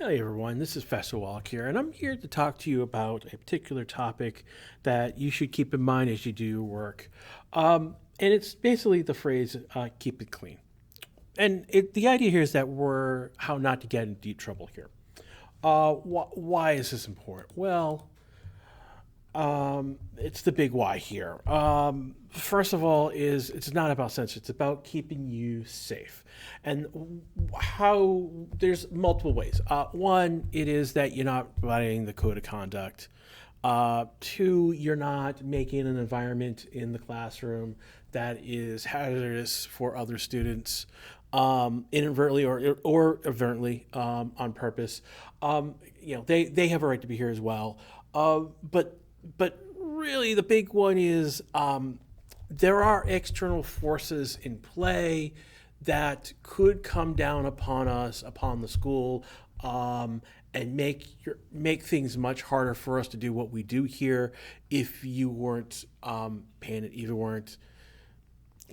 Hey everyone, this is Professor Walek here, and I'm here to talk to you about a particular topic that you should keep in mind as you do your work. And it's basically the phrase keep it clean. And the idea here is that we're how not to get in deep trouble here. Why is this important? Well, it's the big why here. First of all, is it's not about censorship; it's about keeping you safe. And how there's multiple ways. One, it is that you're not violating the code of conduct. Two, you're not making an environment in the classroom that is hazardous for other students, inadvertently or overtly, on purpose. They have a right to be here as well. But really, the big one is there are external forces in play that could come down upon us, upon the school, and make things much harder for us to do what we do here if you weren't paying it, if you weren't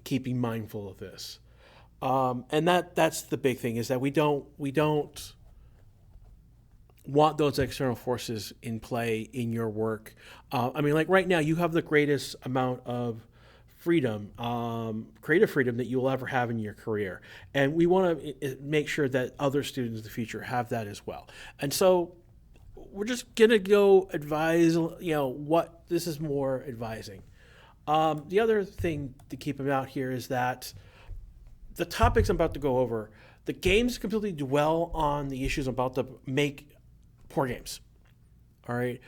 keeping mindful of this. And that's the big thing is that we don't want those external forces in play in your work. Like right now, you have the greatest amount of freedom, creative freedom that you will ever have in your career. And we want to make sure that other students in the future have that as well. And so we're just going to go advise, what this is more advising. The other thing to keep about here is that the topics I'm about to go over, the games completely dwell on the issues I'm about to make poor games. All right.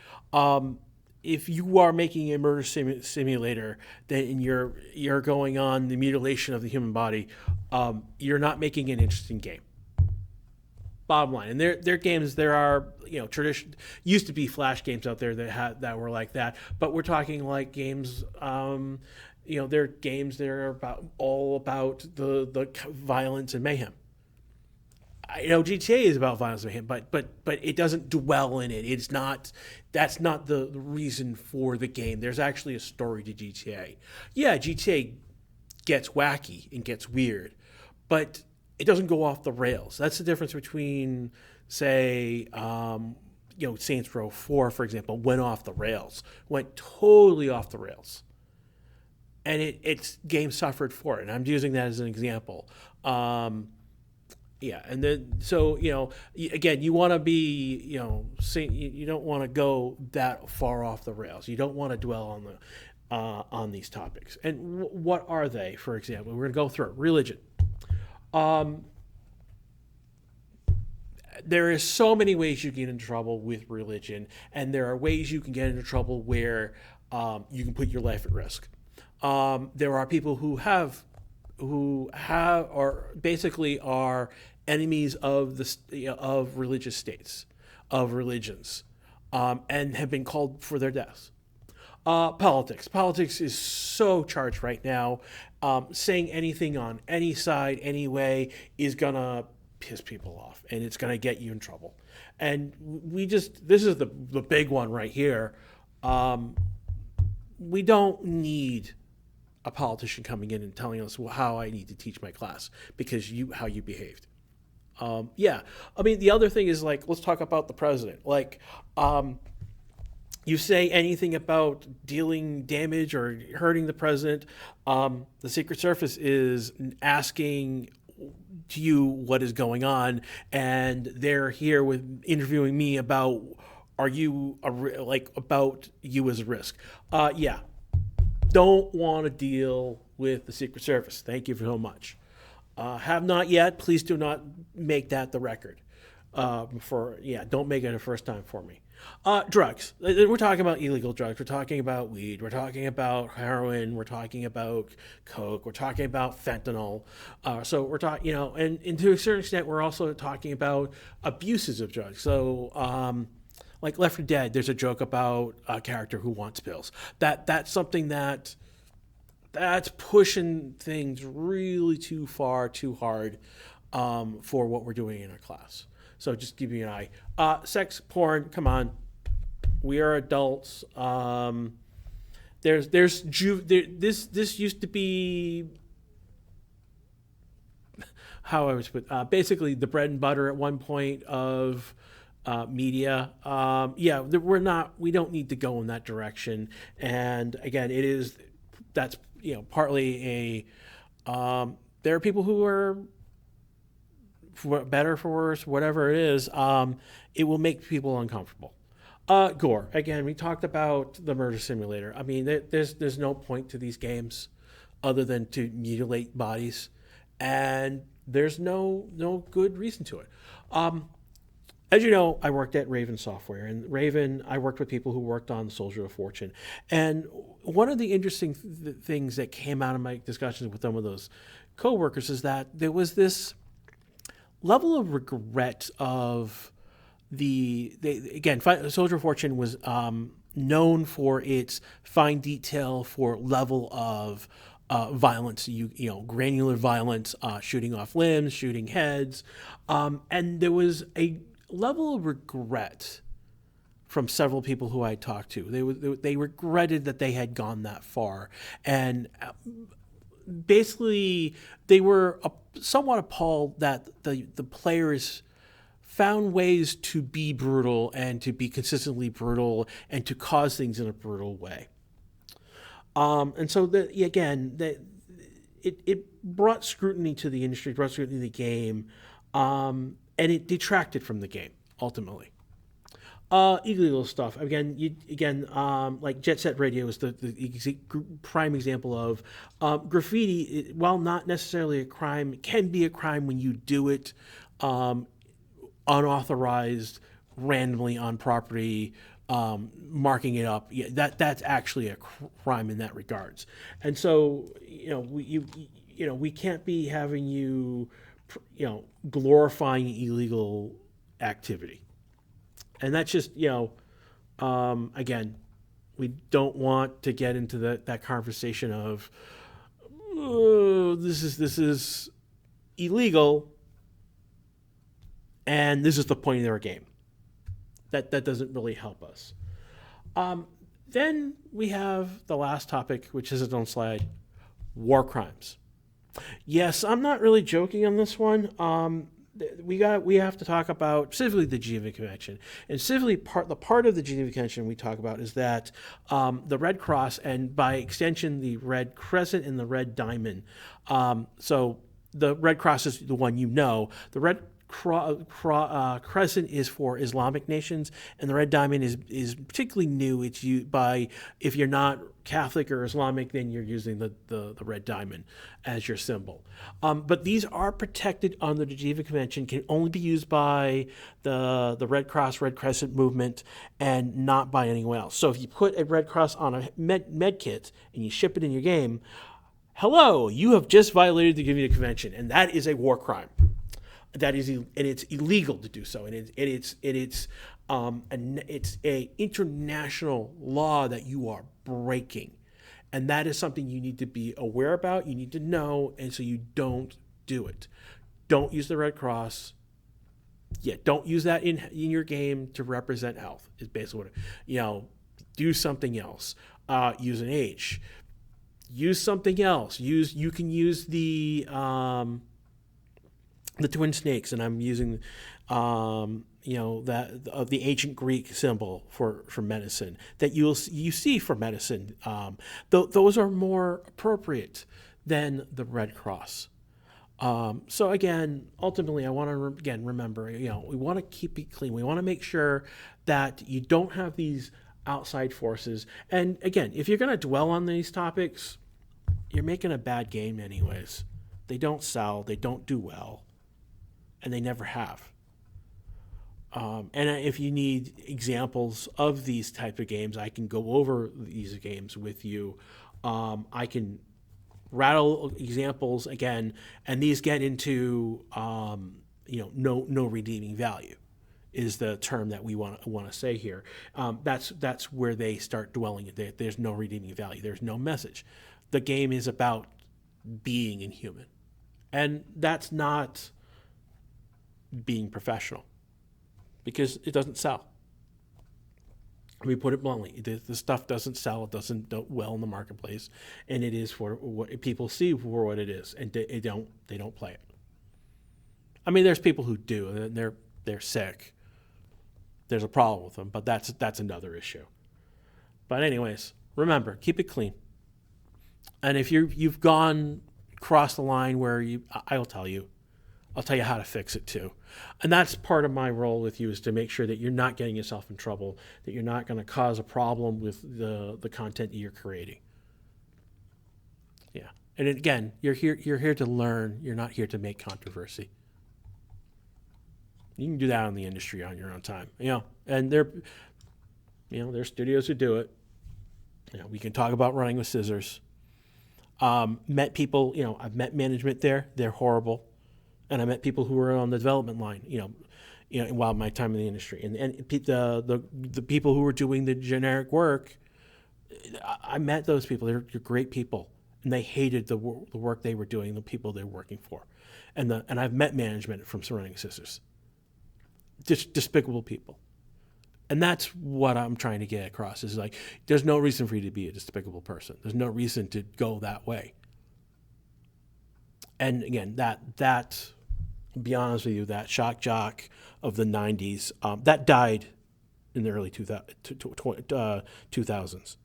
If you are making a murder simulator, then you're going on the mutilation of the human body, you're not making an interesting game. Bottom line, and their games there are tradition used to be flash games out there that were like that, but we're talking like games. They're games that are all about the violence and mayhem. I know GTA is about violence and mayhem, but it doesn't dwell in it. It's not. That's not the reason for the game. There's actually a story to GTA. Yeah, GTA gets wacky and gets weird, but it doesn't go off the rails. That's the difference between, say, Saints Row 4, for example, went off the rails, went totally off the rails, and its game suffered for it. And I'm using that as an example. Yeah, and then so again, you want to be you don't want to go that far off the rails. You don't want to dwell on these topics. And what are they? For example, we're going to go through it. Religion. There is so many ways you get into trouble with religion, and there are ways you can get into trouble where you can put your life at risk. There are people who have or basically are enemies of of religious states, of religions, and have been called for their deaths. Politics is so charged right now. Saying anything on any side, anyway, is gonna piss people off, and it's gonna get you in trouble. And this is the big one right here. We don't need a politician coming in and telling us how I need to teach my class because how you behaved. The other thing is let's talk about the president. You say anything about dealing damage or hurting the president, the Secret Service is asking to you what is going on, and they're here with interviewing me about about you as a risk. Don't want to deal with the Secret Service. Thank you so much. Have not yet. Please do not make that the record. Don't make it a first time for me. Drugs. We're talking about illegal drugs. We're talking about weed. We're talking about heroin. We're talking about coke. We're talking about fentanyl. So we're talking, and to a certain extent, we're also talking about abuses of drugs. So, like Left 4 Dead, there's a joke about a character who wants pills. That's something that's pushing things really too far, too hard for what we're doing in our class. So just give me an eye. Sex, porn, come on. We are adults. This used to be how I was put, basically the bread and butter at one point of media. Yeah, we don't need to go in that direction. And again, that's, partly there are people who are, for better, for worse, whatever it is, it will make people uncomfortable. Gore. Again, we talked about the murder simulator. I mean, there's no point to these games other than to mutilate bodies, and there's no good reason to it. As you know, I worked at Raven Software, and Raven, I worked with people who worked on Soldier of Fortune. And one of the interesting things that came out of my discussions with some of those coworkers is that there was this level of regret of again, Soldier of Fortune was known for its fine detail, for level of violence, granular violence, shooting off limbs, shooting heads, and there was a level of regret from several people who I talked to. They regretted that they had gone that far, and basically they were somewhat appalled that the players found ways to be brutal and to be consistently brutal and to cause things in a brutal way. And so it brought scrutiny to the industry, brought scrutiny to the game, and it detracted from the game ultimately. Illegal stuff. Again, like Jet Set Radio is the prime example of graffiti. While not necessarily a crime, it can be a crime when you do it unauthorized, randomly on property, marking it up. Yeah, that's actually a crime in that regards. And so, we can't be having you, glorifying illegal activity. And that's just, again, we don't want to get into that conversation of, oh, this is illegal, and this is the point of their game. That doesn't really help us. Then we have the last topic, which is its own slide, war crimes. Yes, I'm not really joking on this one. We have to talk about specifically the Geneva Convention, and specifically the part of the Geneva Convention we talk about is that the Red Cross, and by extension the Red Crescent and the Red Diamond. So the Red Cross is the one the Red Crescent is for Islamic nations, and the Red Diamond is particularly new. It's used by, if you're not Catholic or Islamic, then you're using the Red Diamond as your symbol. But these are protected under the Geneva Convention, can only be used by the Red Cross, Red Crescent movement, and not by anyone else. So if you put a Red Cross on a med kit and you ship it in your game, hello, you have just violated the Geneva Convention, and that is a war crime. That is, and it's illegal to do so, and it's a international law that you are breaking, and that is something you need to be aware about. You need to know, and so you don't do it. Don't use the Red Cross. Yeah, don't use that in your game to represent health. Is basically what do something else. Use an H. Use something else. You can use the twin snakes, and I'm using the ancient Greek symbol for medicine that you see for medicine. Those are more appropriate than the Red Cross. So again, ultimately, I want to remember, we want to keep it clean. We want to make sure that you don't have these outside forces. And again, if you're going to dwell on these topics, you're making a bad game anyways. They don't sell. They don't do well. And they never have. And if you need examples of these type of games, I can go over these games with you. I can rattle examples again, and these get into no redeeming value is the term that we want to say here. That's where they start dwelling. There's no redeeming value. There's no message. The game is about being inhuman, and that's not being professional, because it doesn't sell. We put it bluntly, the stuff doesn't sell. It doesn't do well in the marketplace, and it is for what people see for what it is, and they don't play it. I mean, there's people who do, and they're sick. There's a problem with them, but that's another issue. But anyways, remember, keep it clean. And if you've gone across the line where I'll tell you how to fix it too. And that's part of my role with you, is to make sure that you're not getting yourself in trouble, that you're not going to cause a problem with the content that you're creating. Yeah. And again, you're here to learn. You're not here to make controversy. You can do that in the industry on your own time. And there's studios who do it. We can talk about running with scissors. Met people, I've met management there. They're horrible. And I met people who were on the development line, while my time in the industry. And the people who were doing the generic work, I met those people. They're great people. And they hated the work they were doing, the people they were working for. And I've met management from running scissors. Just despicable people. And that's what I'm trying to get across, is like, there's no reason for you to be a despicable person. There's no reason to go that way. And again, that to be honest with you, that shock jock of the 90s, that died in the early 2000s,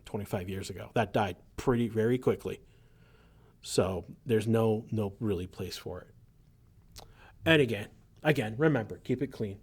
25 years ago. That died very quickly. So there's no really place for it. And again, remember, keep it clean.